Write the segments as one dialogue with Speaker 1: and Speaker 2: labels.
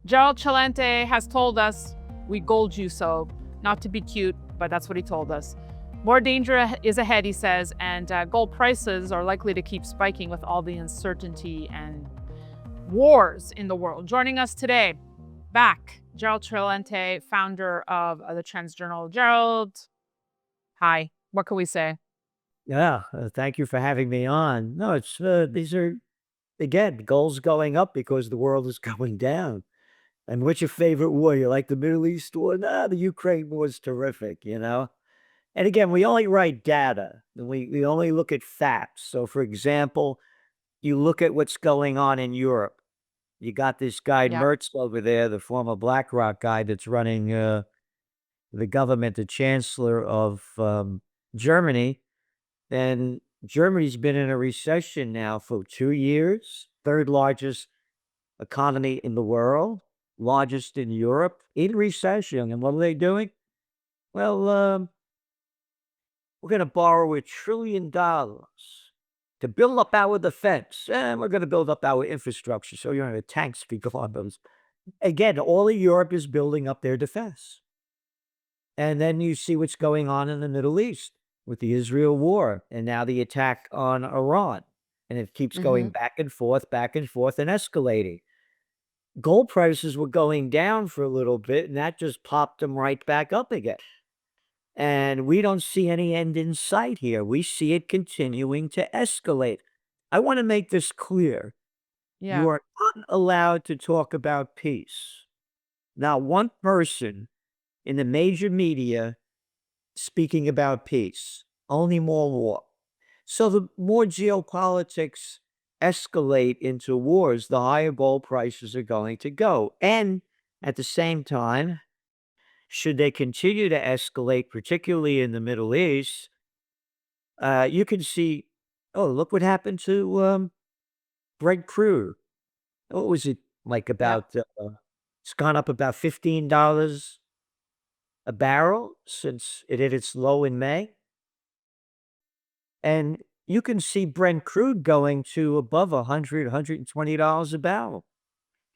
Speaker 1: Gerald Celente has told us, we gold you so, not to be cute, but that's what he told us. More danger is ahead, he says, and gold prices are likely to keep spiking with all the uncertainty and wars in the world. Joining us today, back, Gerald Celente, founder of the Trends Journal. Gerald, hi. What can we say?
Speaker 2: Yeah, thank you for having me on. No, these are again goals going up because the world is going down. And what's your favorite war? You like the Middle East war? Nah, the Ukraine war is terrific. And again, we only write data. And we only look at facts. So, for example, you look at what's going on in Europe. You got this guy
Speaker 1: Yep.
Speaker 2: Mertz over there, the former BlackRock guy that's running the government, the chancellor of Germany. And Germany's been in a recession now for 2 years, third largest economy in the world, largest in Europe, in recession. And what are they doing? Well, we're going to borrow $1 trillion to build up our defense, and we're going to build up our infrastructure. So, the tanks speak on those. Again, all of Europe is building up their defense. And then you see what's going on in the Middle East with the Israel war and now the attack on Iran. And it keeps going back and forth, and escalating. Gold prices were going down for a little bit, and that just popped them right back up again. And we don't see any end in sight here. We see it continuing to escalate. I want to make this clear.
Speaker 1: Yeah.
Speaker 2: You are not allowed to talk about peace. Not one person in the major media speaking about peace, only more war. So the more geopolitics escalate into wars, the higher gold prices are going to go. And at the same time, should they continue to escalate, particularly in the Middle East, you can see, oh, look what happened to Brent Crude. What was it like
Speaker 1: Yep.
Speaker 2: about, it's gone up about $15 a barrel since it hit its low in May. And you can see Brent crude going to above $120 a barrel.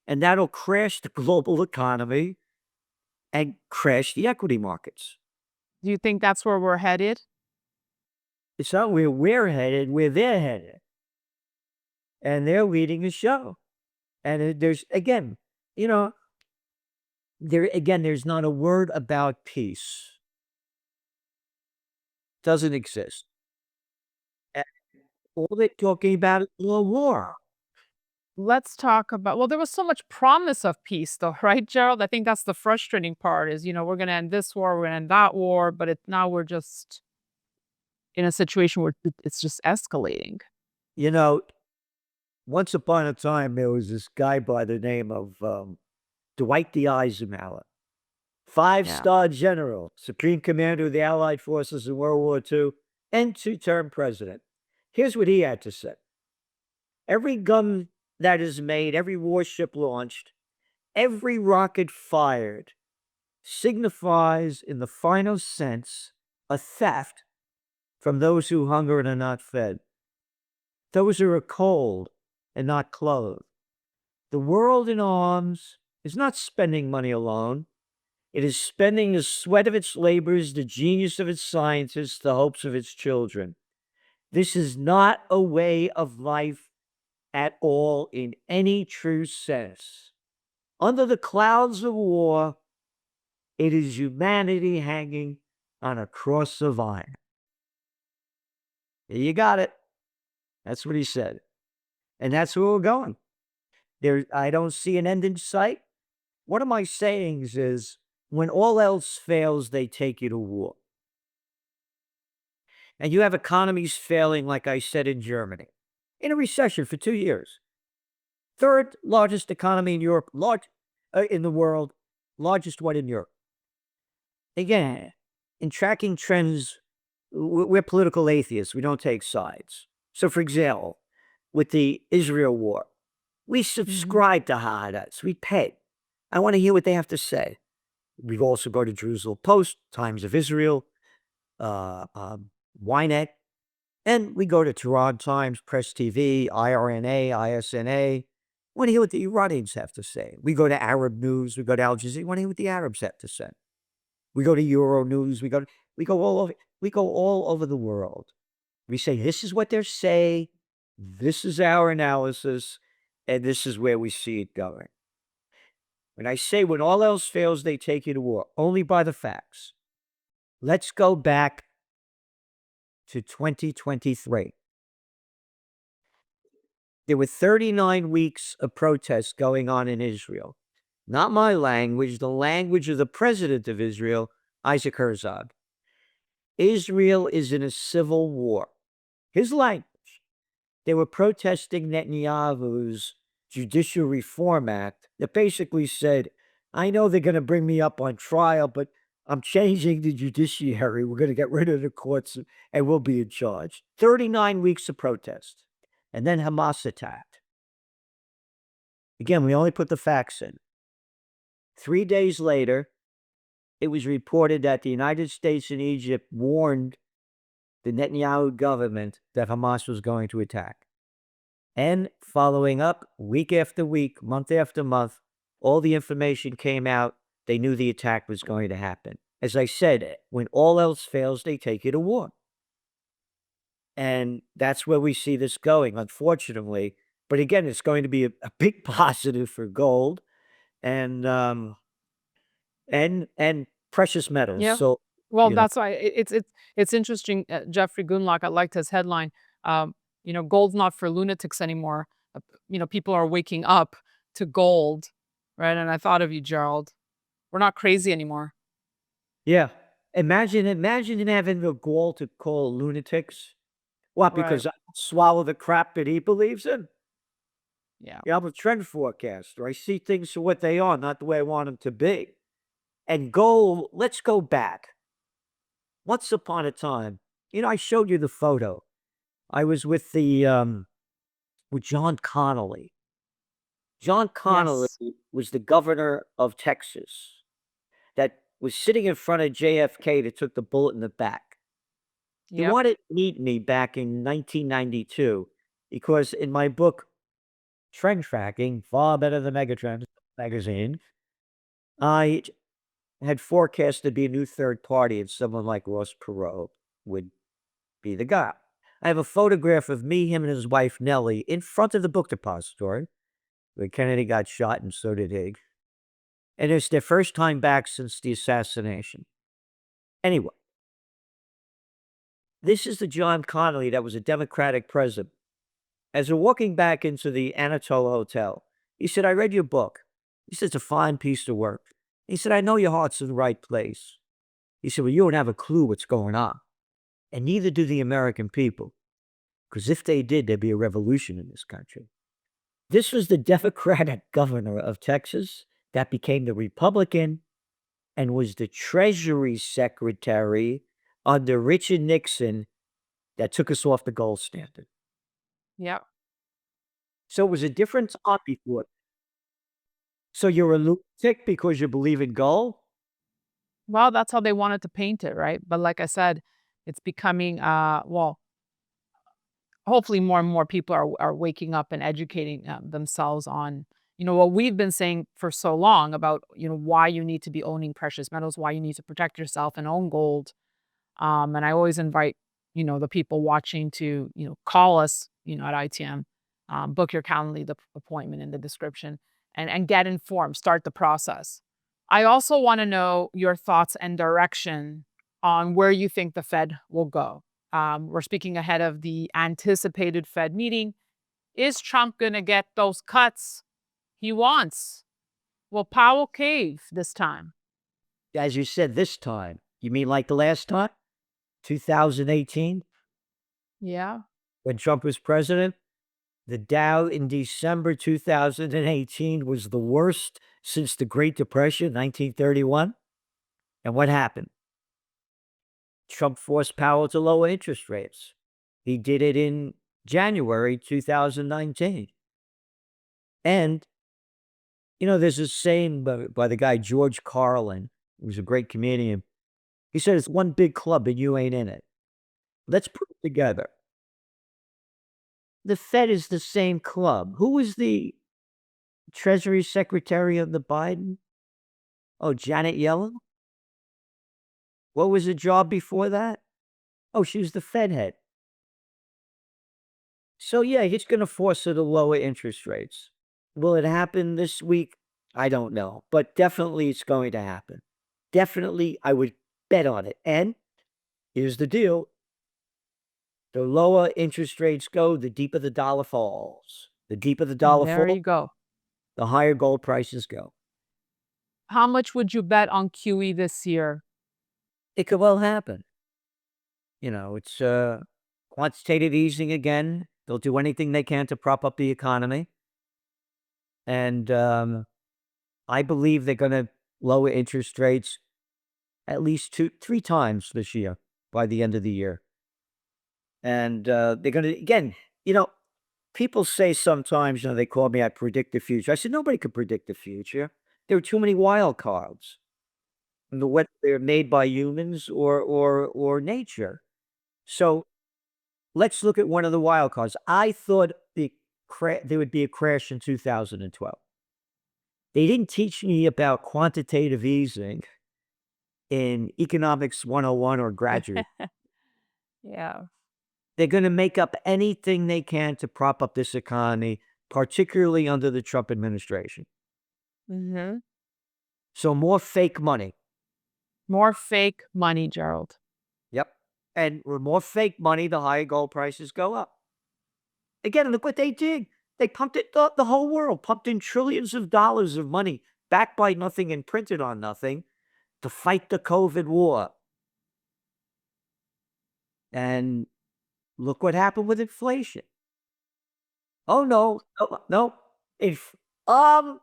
Speaker 2: And that'll crash the global economy and crash the equity markets.
Speaker 1: Do you think that's where we're headed?
Speaker 2: It's not where we're headed, where they're headed. And they're leading the show. And there's, again, you know, there's not a word about peace. Doesn't exist. And all they're talking about is a war.
Speaker 1: Let's talk about, well, there was so much promise of peace though, right, Gerald? I think that's the frustrating part is, we're going to end this war, we're going to end that war, but now we're just in a situation where it's just escalating.
Speaker 2: You know, once upon a time, there was this guy by the name of Dwight D. Eisenhower,
Speaker 1: Yeah.
Speaker 2: five-star general, supreme commander of the Allied forces in World War II, and two-term president. Here's what he had to say. Every gun that is made, every warship launched, every rocket fired signifies, in the final sense, a theft from those who hunger and are not fed, those who are cold and not clothed. The world in arms is not spending money alone. It is spending the sweat of its labors, the genius of its scientists, the hopes of its children. This is not a way of life at all in any true sense. Under the clouds of war, it is humanity hanging on a cross of iron. You got it. That's what he said. And that's where we're going. I don't see an end in sight. One of my sayings is, when all else fails, they take you to war. And you have economies failing, like I said, in Germany, in a recession for 2 years. Third largest economy in Europe, in the world, largest one in Europe. Again, in tracking trends, we're political atheists. We don't take sides. So, for example, with the Israel war, we subscribe to Haaretz. We pay. I want to hear what they have to say. We've also go to Jerusalem Post, Times of Israel, Ynet, and we go to Tehran Times, Press TV, IRNA, ISNA. want to hear what the Iranians have to say. We go to Arab news, we go to Al Jazeera, we want to hear what the Arabs have to say. We go to Euro news, we go all over the world. We say, this is what they're saying, this is our analysis, and this is where we see it going. When I say when all else fails, they take you to war, only by the facts. Let's go back to 2023. There were 39 weeks of protests going on in Israel. Not my language, the language of the president of Israel, Isaac Herzog. Israel is in a civil war. His language. They were protesting Netanyahu's Judicial Reform Act that basically said, I know they're going to bring me up on trial, but I'm changing the judiciary. We're going to get rid of the courts and we'll be in charge. 39 weeks of protest. And then Hamas attacked. Again, we only put the facts in. 3 days later, it was reported that the United States and Egypt warned the Netanyahu government that Hamas was going to attack. And following up, week after week, month after month, all the information came out. They knew the attack was going to happen. As I said, when all else fails, they take you to war. And that's where we see this going, unfortunately. But again, it's going to be a big positive for gold and precious metals.
Speaker 1: Yeah.
Speaker 2: So,
Speaker 1: Well,
Speaker 2: you know,
Speaker 1: that's why it's interesting. Jeffrey Gunlock, I liked his headline. Gold's not for lunatics anymore. People are waking up to gold, right? And I thought of you, Gerald. We're not crazy anymore.
Speaker 2: yeah. Imagine having the gall to call lunatics. What?
Speaker 1: Right.
Speaker 2: Because I swallow the crap that he believes in?
Speaker 1: Yeah.
Speaker 2: Yeah, I'm a trend forecaster. I see things for what they are, not the way I want them to be. And let's go back. Once upon a time, I showed you the photo. I was with with John Connolly. John Connolly
Speaker 1: Yes.
Speaker 2: was the governor of Texas that was sitting in front of JFK that took the bullet in the back. He
Speaker 1: Yep.
Speaker 2: wanted to meet me back in 1992 because in my book, Trend Tracking, far better than Megatrend magazine, I had forecast to be a new third party and someone like Ross Perot would be the guy. I have a photograph of me, him, and his wife, Nellie, in front of the book depository where Kennedy got shot and so did Higgs. And it's their first time back since the assassination. Anyway, this is the John Connolly that was a Democratic president. As we're walking back into the Anatole Hotel, he said, I read your book. He said, it's a fine piece of work. He said, I know your heart's in the right place. He said, well, you don't have a clue what's going on. And neither do the American people. Because if they did, there'd be a revolution in this country. This was the Democratic governor of Texas that became the Republican and was the Treasury Secretary under Richard Nixon that took us off the gold standard.
Speaker 1: Yep.
Speaker 2: So it was a different time before. So you're a lunatic because you believe in gold?
Speaker 1: Well, that's how they wanted to paint it, right? But like I said, it's becoming hopefully more and more people are waking up and educating themselves on what we've been saying for so long about why you need to be owning precious metals, why you need to protect yourself and own gold. And I always invite the people watching to call us at ITM, book your Calendly the appointment in the description, and get informed, start the process. I also want to know your thoughts and direction on where you think the Fed will go. We're speaking ahead of the anticipated Fed meeting. Is Trump going to get those cuts he wants? Will Powell cave this time?
Speaker 2: As you said, this time. You mean like the last time? 2018?
Speaker 1: Yeah.
Speaker 2: When Trump was president? The Dow in December 2018 was the worst since the Great Depression, 1931. And what happened? Trump forced Powell to lower interest rates. He did it in January 2019. And, there's a saying by the guy George Carlin, who's a great comedian. He said, it's one big club and you ain't in it. Let's put it together. The Fed is the same club. Who is the Treasury Secretary of the Biden? Oh, Janet Yellen? What was the job before that? Oh, she was the Fed head. So, yeah, he's going to force her to lower interest rates. Will it happen this week? I don't know, but definitely it's going to happen. Definitely, I would bet on it. And here's the deal: the lower interest rates go, the deeper the dollar falls. The deeper the dollar
Speaker 1: There
Speaker 2: falls,
Speaker 1: you go.
Speaker 2: the higher gold prices go.
Speaker 1: How much would you bet on QE this year?
Speaker 2: It could well happen. It's quantitative easing again. They'll do anything they can to prop up the economy. And I believe they're going to lower interest rates at least 3 times this year by the end of the year. And they're going to, again, people say sometimes, they call me, I predict the future. I said, nobody could predict the future. There are too many wild cards. And whether they're made by humans or nature. So let's look at one of the wild cards. I thought there would be a crash in 2012. They didn't teach me about quantitative easing in Economics 101 or graduate.
Speaker 1: Yeah.
Speaker 2: They're going to make up anything they can to prop up this economy, particularly under the Trump administration.
Speaker 1: Mm-hmm.
Speaker 2: So more fake money.
Speaker 1: More fake money, Gerald.
Speaker 2: Yep. And with more fake money, the higher gold prices go up. Again, look what they did. They pumped it, the whole world pumped in trillions of dollars of money backed by nothing and printed on nothing to fight the COVID war. And look what happened with inflation. Oh, no, no, no. If I'm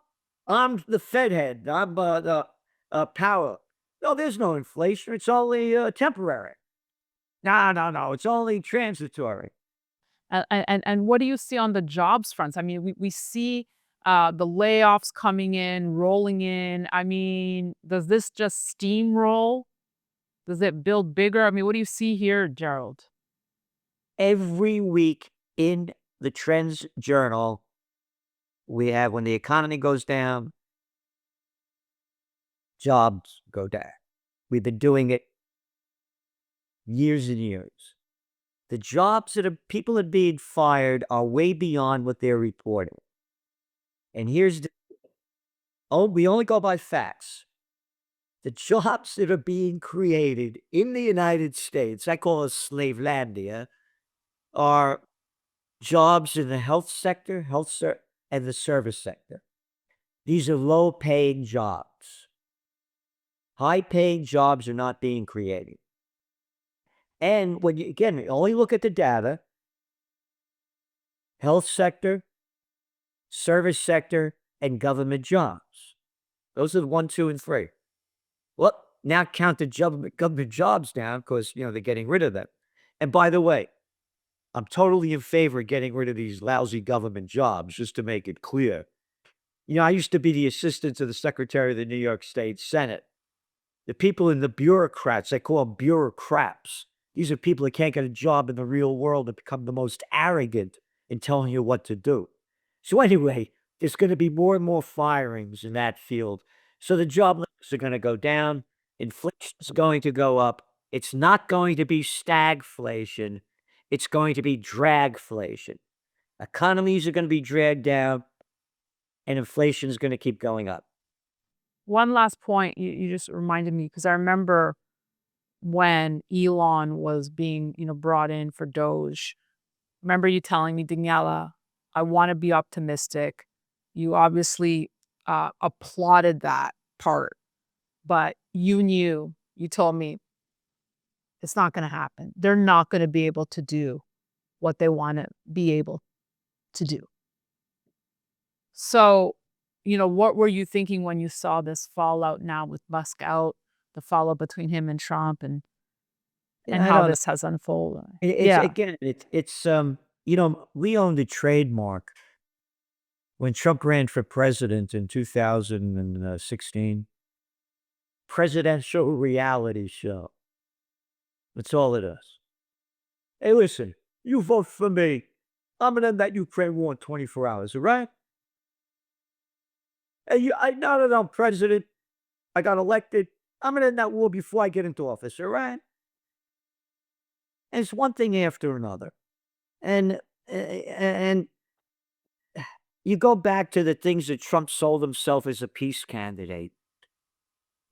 Speaker 2: the Fed head, I'm the power. No, there's no inflation. It's only temporary. No, no, no. It's only transitory.
Speaker 1: And what do you see on the jobs fronts? I mean, we see the layoffs coming in, rolling in. I mean, does this just steamroll? Does it build bigger? I mean, what do you see here, Gerald?
Speaker 2: Every week in the Trends Journal, we have when the economy goes down, jobs go down. We've been doing it years and years. The jobs that people are being fired are way beyond what they're reporting. And we only go by facts. The jobs that are being created in the United States, I call it Slavelandia, are jobs in the health sector, and the service sector. These are low-paying jobs. High-paying jobs are not being created. And when you only look at the data, health sector, service sector, and government jobs. Those are the 1, 2, and 3. Well, now count the government jobs down because, they're getting rid of them. And by the way, I'm totally in favor of getting rid of these lousy government jobs, just to make it clear. I used to be the assistant to the Secretary of the New York State Senate. The people in the bureaucrats, they call them bureaucrats. These are people that can't get a job in the real world and become the most arrogant in telling you what to do. So anyway, there's going to be more and more firings in that field. So the job numbers are going to go down. Inflation is going to go up. It's not going to be stagflation. It's going to be dragflation. Economies are going to be dragged down, and inflation is going to keep going up.
Speaker 1: One last point you just reminded me, because I remember when Elon was being, brought in for Doge. Remember you telling me, Daniela, I want to be optimistic. You obviously applauded that part, but you told me it's not going to happen. They're not going to be able to do what they want to be able to do. So, what were you thinking when you saw this fallout now with Musk out, the fallout between him and Trump, and
Speaker 2: I
Speaker 1: how
Speaker 2: don't know.
Speaker 1: this has unfolded?
Speaker 2: It's
Speaker 1: Yeah.
Speaker 2: again, we owned a trademark when Trump ran for president in 2016. Presidential reality show. That's all it is. Hey, listen, you vote for me, I'm gonna end that Ukraine war in 24 hours, all right? Now that I'm president, I got elected. I'm gonna end that war before I get into office. All right, and it's one thing after another, and you go back to the things that Trump sold himself as a peace candidate.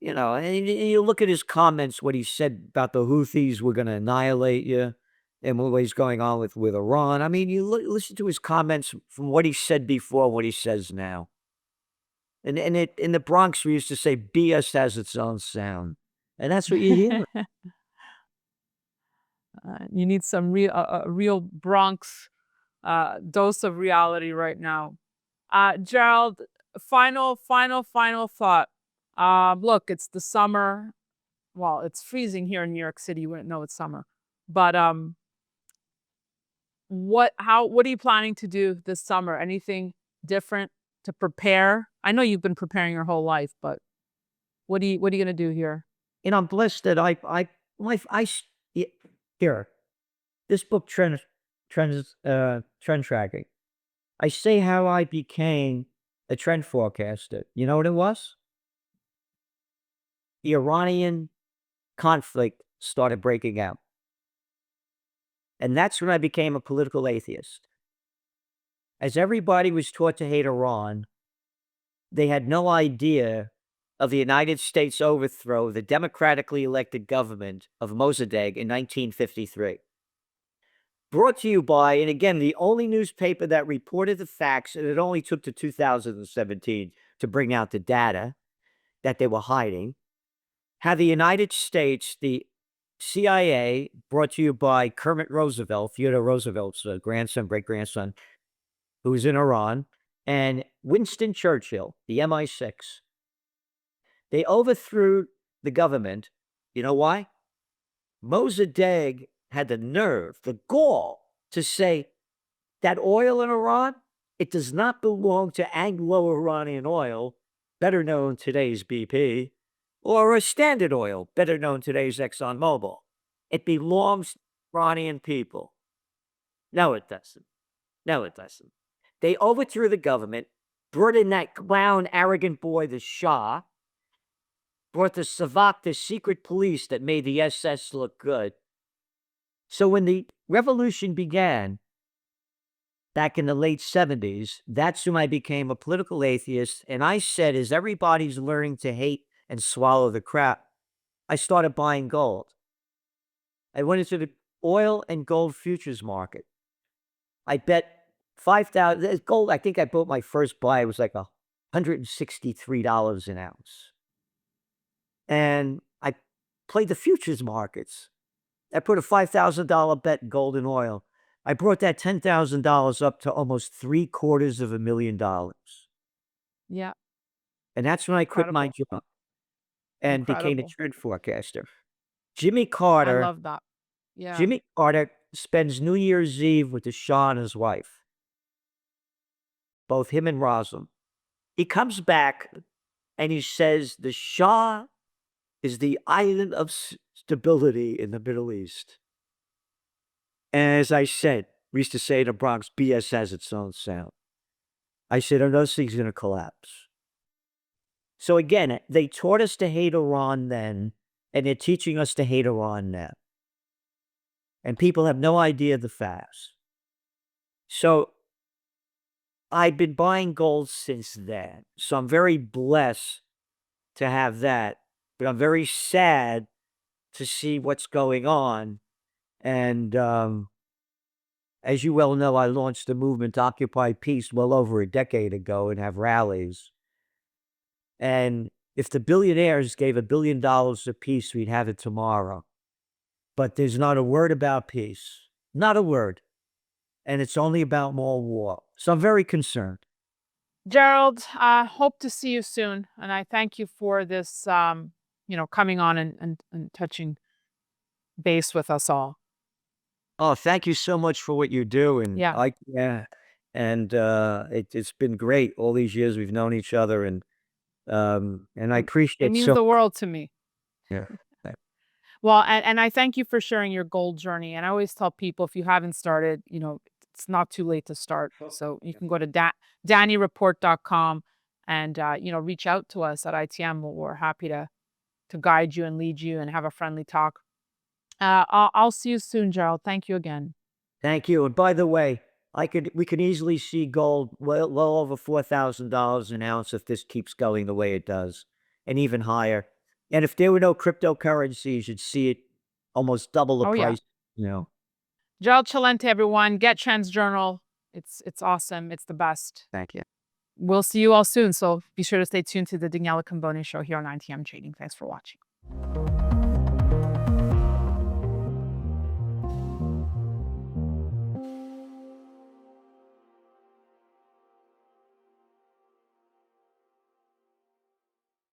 Speaker 2: And you look at his comments, what he said about the Houthis were going to annihilate you, and what he's going on with Iran. I mean, you listen to his comments from what he said before, what he says now. And in the Bronx, we used to say BS has its own sound, and that's what you hear.
Speaker 1: You need some real Bronx dose of reality right now. Gerald, final thought. Look, it's the summer. Well, it's freezing here in New York City. You wouldn't know it's summer. But what are you planning to do this summer? Anything different to prepare? I know you've been preparing your whole life, but what are you gonna do here?
Speaker 2: And I'm blessed that here, this book trend tracking. I say how I became a trend forecaster. You know what it was? The Iranian conflict started breaking out. And that's when I became a political atheist. As everybody was taught to hate Iran, they had no idea of the United States overthrow of the democratically elected government of Mossadegh in 1953. Brought to you by, and again, the only newspaper that reported the facts, and it only took to 2017 to bring out the data that they were hiding, how the United States, the CIA, brought to you by Kermit Roosevelt, Theodore Roosevelt's grandson, great-grandson, who was in Iran, and Winston Churchill, the MI6. They overthrew the government. You know why? Mossadegh had the nerve, the gall, to say that oil in Iran, it does not belong to Anglo-Iranian Oil, better known today as BP, or a Standard Oil, better known today as ExxonMobil. It belongs to Iranian people. No, it doesn't. No, it doesn't. They overthrew the government, brought in that clown, arrogant boy, the Shah, brought the Savak, the secret police that made the SS look good. So when the revolution began back in the late 70s, that's when I became a political atheist. And I said, as everybody's learning to hate and swallow the crap, I started buying gold. I went into the oil and gold futures market. I bet 5,000 gold. I think I bought my first buy. It was like $163 an ounce. And I played the futures markets. I put a $5,000 bet in gold and oil. I brought that $10,000 up to almost $750,000.
Speaker 1: Yeah.
Speaker 2: And that's when I quit my job and became a trend forecaster. Jimmy Carter.
Speaker 1: I love that. Yeah.
Speaker 2: Jimmy Carter spends New Year's Eve with the Shah and his wife. Both him and Rosalind. He comes back and he says the Shah is the island of stability in the Middle East. And as I said, we used to say in the Bronx, BS has its own sound. I said, are those things going to collapse? So again, they taught us to hate Iran then, and they're teaching us to hate Iran now. And people have no idea the facts. So I've been buying gold since then. So I'm very blessed to have that. But I'm very sad to see what's going on. And as you well know, I launched the movement to Occupy Peace well over a decade ago and have rallies. And if the billionaires gave $1 billion apiece, we'd have it tomorrow. But there's not a word about peace. Not a word. And it's only about more war. So I'm very concerned.
Speaker 1: Gerald, hope to see you soon. And I thank you for this, coming on and touching base with us all.
Speaker 2: Oh, thank you so much for what you do. And
Speaker 1: yeah.
Speaker 2: And it's been great all these years we've known each other, and I appreciate
Speaker 1: it means the world to me.
Speaker 2: Yeah.
Speaker 1: Well, and I thank you for sharing your gold journey. And I always tell people, if you haven't started, it's not too late to start. So you can go to DannyReport.com and reach out to us at ITM. We're happy to guide you and lead you and have a friendly talk. I'll see you soon, Gerald. Thank you again.
Speaker 2: Thank you. And by the way, we could easily see gold well over $4,000 an ounce if this keeps going the way it does, and even higher. And if there were no cryptocurrencies, you'd see it almost double the
Speaker 1: Oh yeah.
Speaker 2: price. You know.
Speaker 1: Gerald Celente, everyone. Get Trends Journal. It's awesome. It's the best.
Speaker 2: Thank you.
Speaker 1: We'll see you all soon. So be sure to stay tuned to the Daniela Cambone show here on ITM Trading. Thanks for watching.